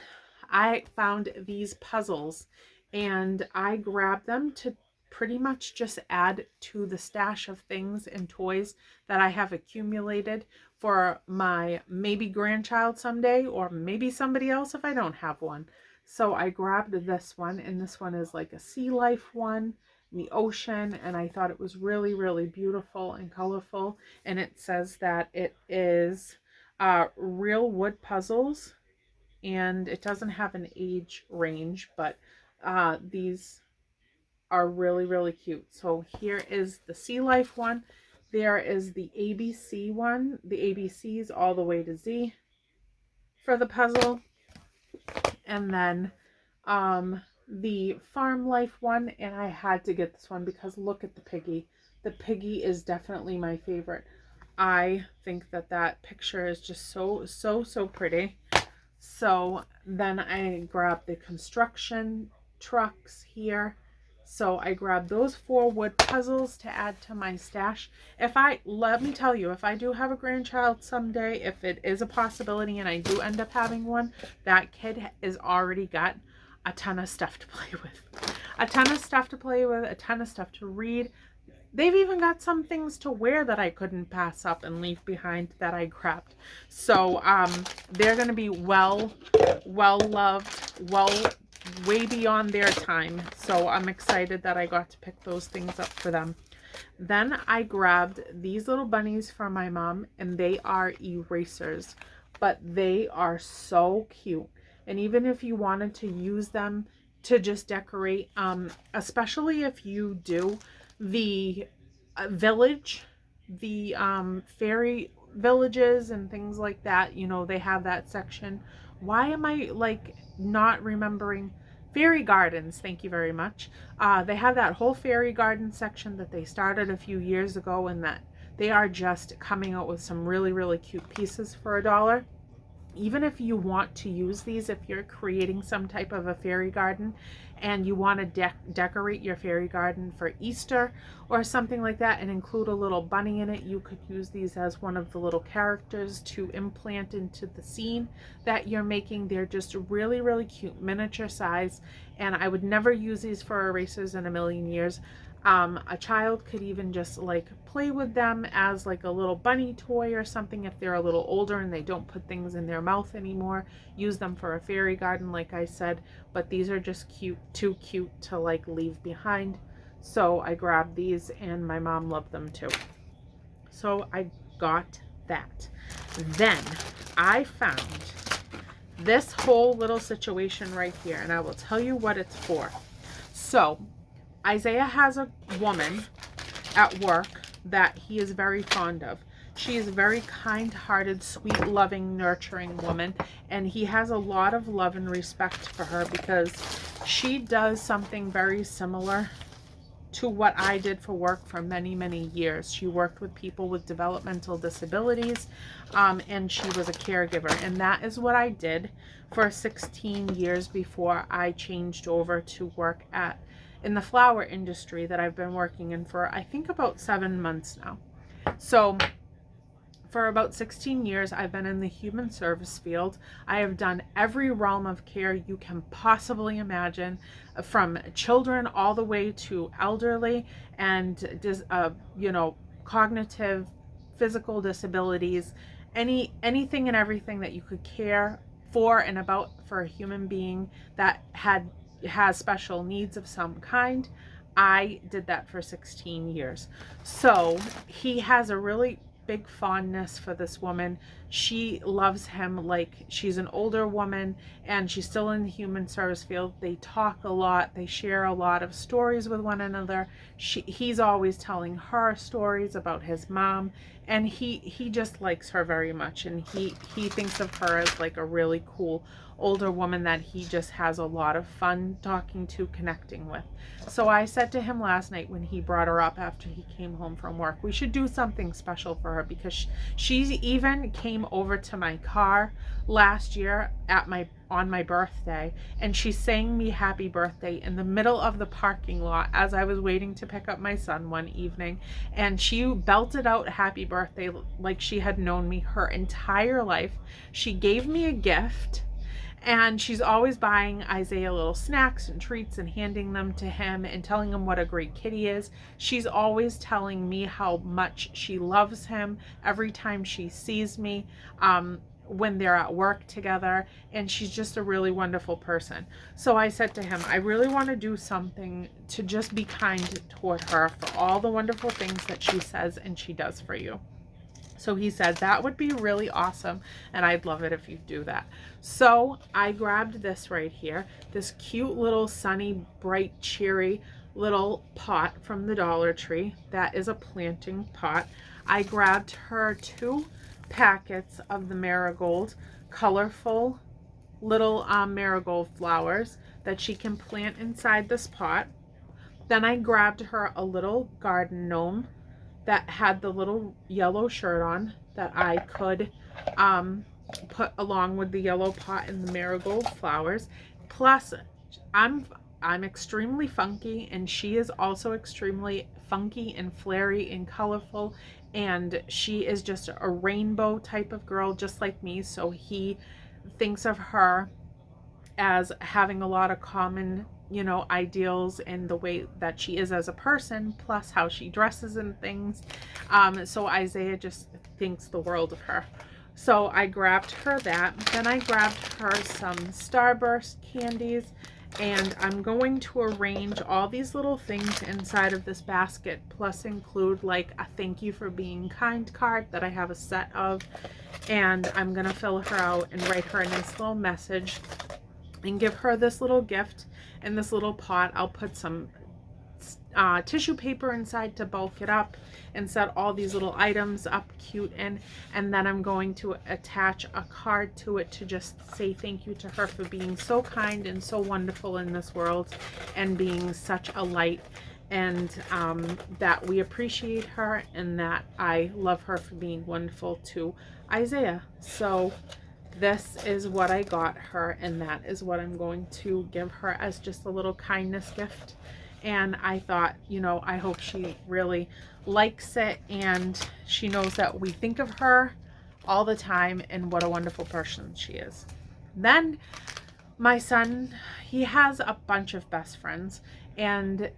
I found these puzzles, and I grabbed them to pretty much just add to the stash of things and toys that I have accumulated for my maybe grandchild someday, or maybe somebody else if I don't have one. So I grabbed this one, and this one is like a sea life one, the ocean, and I thought it was really, really beautiful and colorful. And it says that it is real wood puzzles, and it doesn't have an age range, but these are really, really cute. So here is the Sea Life one. There is the ABC one, the ABCs all the way to Z for the puzzle. And then the Farm Life one, and I had to get this one because look at the piggy. The piggy is definitely my favorite. I think that that picture is just so pretty. So then I grabbed the construction trucks here. So I grabbed those 4 wood puzzles to add to my stash. Let me tell you, if I do have a grandchild someday, if it is a possibility and I do end up having one, that kid has already got a ton of stuff to play with. A ton of stuff to play with, a ton of stuff to read. They've even got some things to wear that I couldn't pass up and leave behind that I grabbed. So they're going to be well loved, way beyond their time. So I'm excited that I got to pick those things up for them. Then I grabbed these little bunnies for my mom, and they are erasers, but they are so cute. And even if you wanted to use them to just decorate, especially if you do the village, the fairy villages and things like that, you know, they have that section. Why am I like not remembering? Fairy gardens, thank you very much. They have that whole fairy garden section that they started a few years ago, and that they are just coming out with some really, really cute pieces for $1. Even if you want to use these, if you're creating some type of a fairy garden and you want to decorate your fairy garden for Easter or something like that and include a little bunny in it, you could use these as one of the little characters to implant into the scene that you're making. They're just really, really cute, miniature size, and I would never use these for erasers in a million years. A child could even just like play with them as like a little bunny toy or something if they're a little older and they don't put things in their mouth anymore. Use them for a fairy garden, like I said, but these are just cute, too cute to like leave behind. So I grabbed these, and my mom loved them too. So I got that. Then I found this whole little situation right here, and I will tell you what it's for. So Isaiah has a woman at work that he is very fond of. She is a very kind-hearted, sweet, loving, nurturing woman, and he has a lot of love and respect for her because she does something very similar to what I did for work for many, many years. She worked with people with developmental disabilities, and she was a caregiver, and that is what I did for 16 years before I changed over to work in the flower industry that I've been working in for, I think, about 7 months now. So for about 16 years, I've been in the human service field. I have done every realm of care you can possibly imagine, from children all the way to elderly and, you know, cognitive, physical disabilities, anything and everything that you could care for and about for a human being that has special needs of some kind. I did that for 16 years. So he has a really big fondness for this woman. She loves him like she's an older woman, and she's still in the human service field. They talk a lot. They share a lot of stories with one another. He's always telling her stories about his mom, and he just likes her very much, and he thinks of her as like a really cool older woman that he just has a lot of fun talking to, connecting with. So I said to him last night when he brought her up after he came home from work, we should do something special for her, because she even came over to my car last year on my birthday, and she sang me happy birthday in the middle of the parking lot as I was waiting to pick up my son one evening, and she belted out happy birthday like she had known me her entire life. She gave me a gift, and she's always buying Isaiah little snacks and treats and handing them to him and telling him what a great kid he is. She's always telling me how much she loves him every time she sees me. when they're at work together, and she's just a really wonderful person. So I said to him, I really want to do something to just be kind toward her for all the wonderful things that she says and she does for you. So he said, that would be really awesome, and I'd love it if you do that. So I grabbed this right here, this cute little sunny, bright, cheery little pot from the Dollar Tree. That is a planting pot. I grabbed her 2 packets of the marigold, colorful little marigold flowers that she can plant inside this pot. Then I grabbed her a little garden gnome that had the little yellow shirt on that I could put along with the yellow pot and the marigold flowers. Plus, I'm extremely funky, and she is also extremely funky and flary and colorful, and she is just a rainbow type of girl just like me. So he thinks of her as having a lot of common, you know, ideals in the way that she is as a person, plus how she dresses and things. So Isaiah just thinks the world of her. So I grabbed her that. Then I grabbed her some Starburst candies, and I'm going to arrange all these little things inside of this basket, plus include like a thank you for being kind card that I have a set of, and I'm gonna fill her out and write her a nice little message and give her this little gift in this little pot. I'll put some tissue paper inside to bulk it up and set all these little items up cute in, and then I'm going to attach a card to it to just say thank you to her for being so kind and so wonderful in this world and being such a light, and that we appreciate her and that I love her for being wonderful to Isaiah. So this is what I got her, and that is what I'm going to give her as just a little kindness gift. And I thought, you know, I hope she really likes it and she knows that we think of her all the time and what a wonderful person she is. Then my son, he has a bunch of best friends, and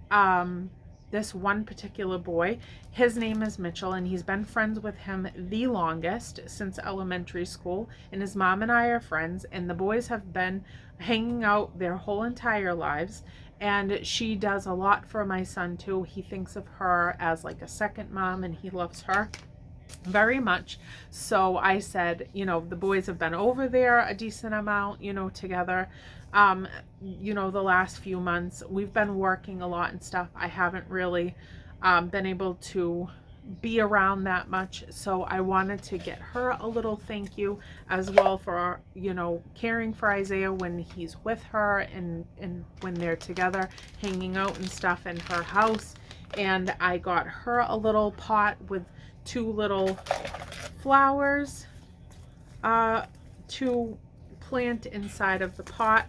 this one particular boy, his name is Mitchell, and he's been friends with him the longest since elementary school, and his mom and I are friends, and the boys have been hanging out their whole entire lives. And she does a lot for my son too. He thinks of her as like a second mom, and he loves her very much. So I said, you know, the boys have been over there a decent amount, you know, together. You know, the last few months we've been working a lot and stuff. I haven't really been able to be around that much, so I wanted to get her a little thank you as well for, you know, caring for Isaiah when he's with her and when they're together hanging out and stuff in her house. And I got her a little pot with 2 little flowers to plant inside of the pot.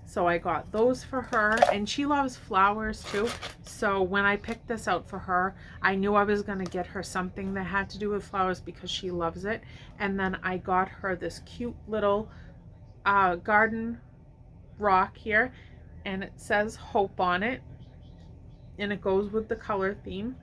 So I got those for her, and she loves flowers too. So when I picked this out for her, I knew I was going to get her something that had to do with flowers because she loves it. And then I got her this cute little garden rock here, and it says hope on it, and it goes with the color theme.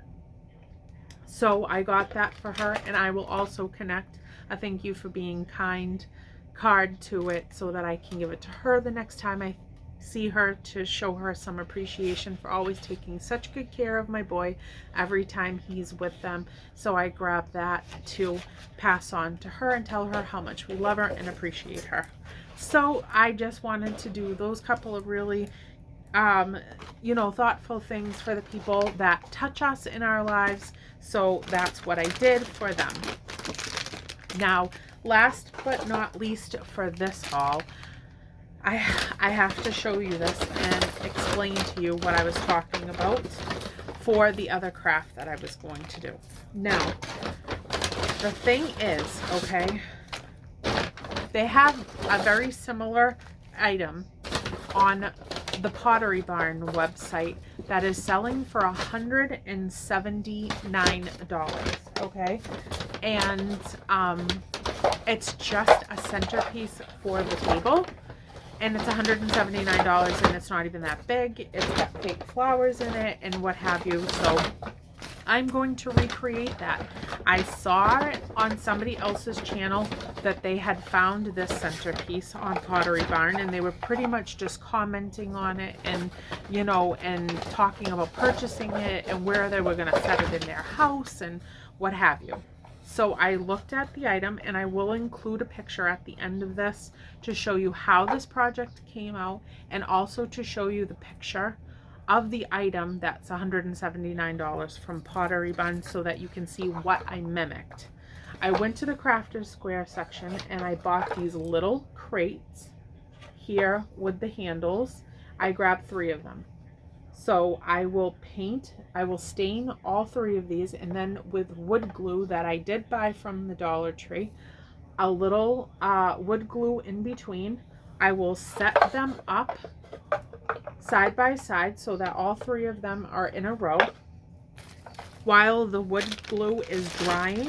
So I got that for her, and I will also connect a thank you for being kind card to it so that I can give it to her the next time I see her, to show her some appreciation for always taking such good care of my boy every time he's with them. So I grabbed that to pass on to her and tell her how much we love her and appreciate her. So I just wanted to do those couple of really you know, thoughtful things for the people that touch us in our lives. So that's what I did for them. Now, last but not least for this haul, I have to show you this and explain to you what I was talking about for the other craft that I was going to do. Now, the thing is, okay, they have a very similar item on the Pottery Barn website that is selling for $179, okay? And it's just a centerpiece for the table, and it's $179, and it's not even that big. It's got fake flowers in it and what have you. So I'm going to recreate that. I saw on somebody else's channel that they had found this centerpiece on Pottery Barn, and they were pretty much just commenting on it and, you know, and talking about purchasing it and where they were going to set it in their house and what have you. So I looked at the item, and I will include a picture at the end of this to show you how this project came out, and also to show you the picture of the item that's $179 from Pottery Barn, so that you can see what I mimicked. I went to the Crafter's Square section and I bought these little crates here with the handles. I grabbed 3 of them. So I will stain all 3 of these, and then with wood glue that I did buy from the Dollar Tree, a little wood glue in between, I will set them up side by side so that all 3 of them are in a row. While the wood glue is drying,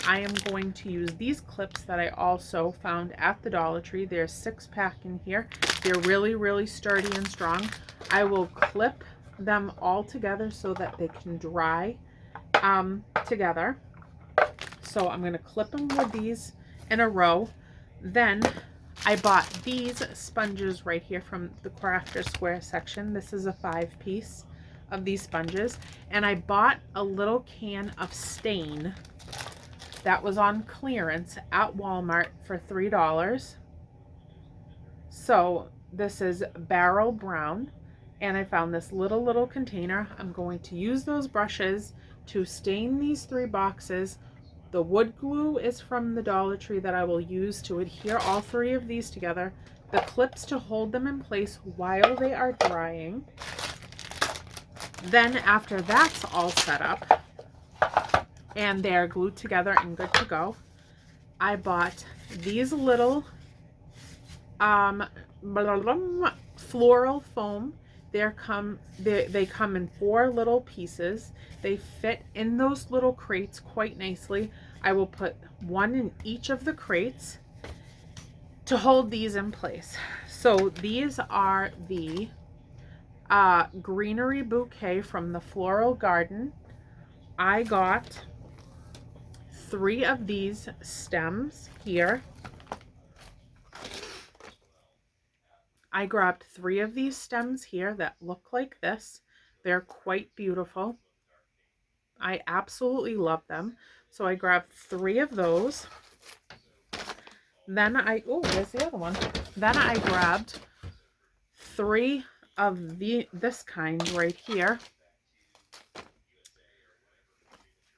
I am going to use these clips that I also found at the Dollar Tree. There's 6-pack in here. They're really, really sturdy and strong. I will clip them all together so that they can dry together. So I'm going to clip them with these in a row. Then I bought these sponges right here from the Crafter's Square section. This is a 5-piece of these sponges, and I bought a little can of stain that was on clearance at Walmart for $3. So this is Barrel Brown, and I found this little container. I'm going to use those brushes to stain these 3 boxes. The wood glue is from the Dollar Tree that I will use to adhere all 3 of these together. The clips to hold them in place while they are drying. Then after that's all set up and they're glued together and good to go, I bought these little floral foam. They come in 4 little pieces. They fit in those little crates quite nicely. I will put 1 in each of the crates to hold these in place. So these are the greenery bouquet from the Floral Garden. I got 3 of these stems here. I grabbed 3 of these stems here that look like this. They're quite beautiful. I absolutely love them. So I grabbed 3 of those. Then where's the other one? Then I grabbed 3 of this kind right here.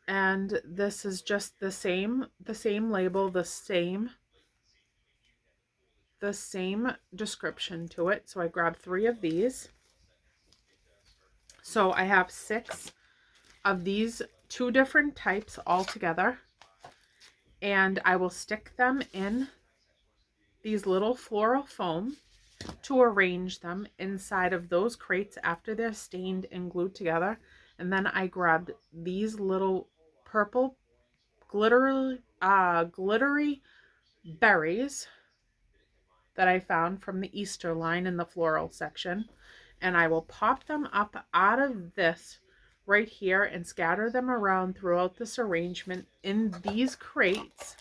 And this is just the same label, the same description to it. So I grabbed 3 of these. So I have 6 of these 2 different types all together, and I will stick them in these little floral foam to arrange them inside of those crates after they're stained and glued together. And then I grabbed these little purple glittery berries that I found from the Easter line in the floral section, and I will pop them up out of this right here and scatter them around throughout this arrangement in these crates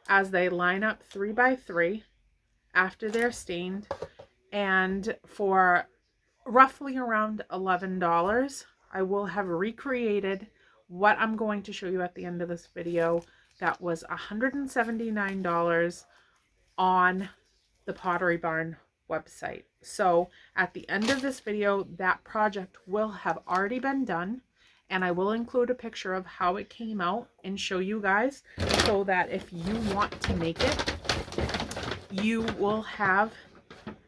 as they line up 3 by 3 after they're stained. And for roughly around $11, I will have recreated what I'm going to show you at the end of this video. That was $179 on the Pottery Barn website. So at the end of this video, that project will have already been done, and I will include a picture of how it came out and show you guys, so that if you want to make it, you will have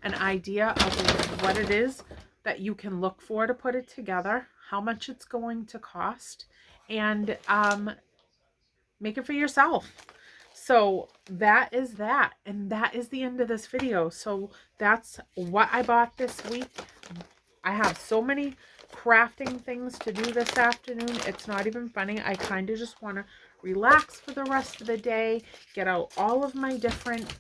an idea of what it is that you can look for to put it together, how much it's going to cost, and make it for yourself. So that is that, and that is the end of this video. So that's what I bought this week. I have so many crafting things to do this afternoon. It's not even funny. I kind of just want to relax for the rest of the day, get out all of my different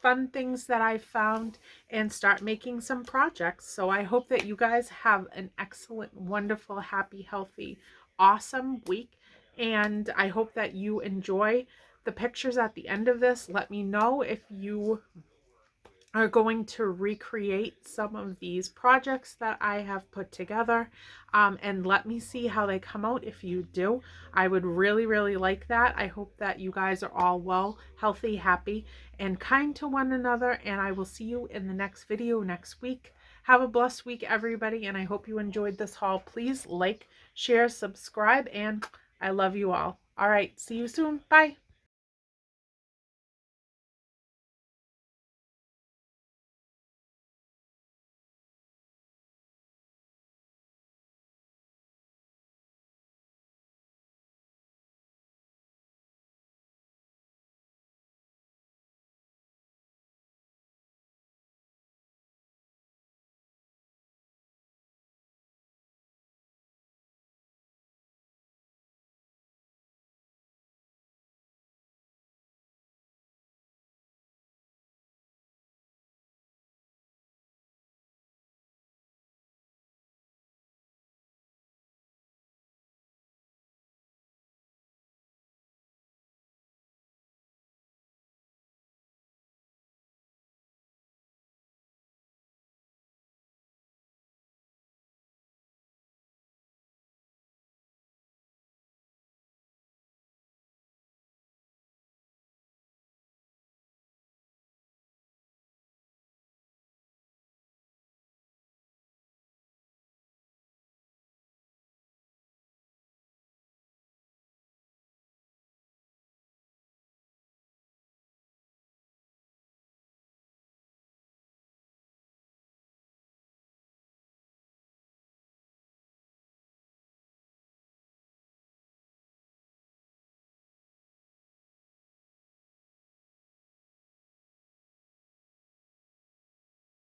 fun things that I found and start making some projects. So I hope that you guys have an excellent, wonderful, happy, healthy, awesome week. And I hope that you enjoy the pictures at the end of this. Let me know if you are going to recreate some of these projects that I have put together, and let me see how they come out. If you do, I would really, really like that. I hope that you guys are all well, healthy, happy, and kind to one another, and I will see you in the next video next week. Have a blessed week, everybody, and I hope you enjoyed this haul. Please like, share, subscribe, and I love you all. All right, see you soon. Bye.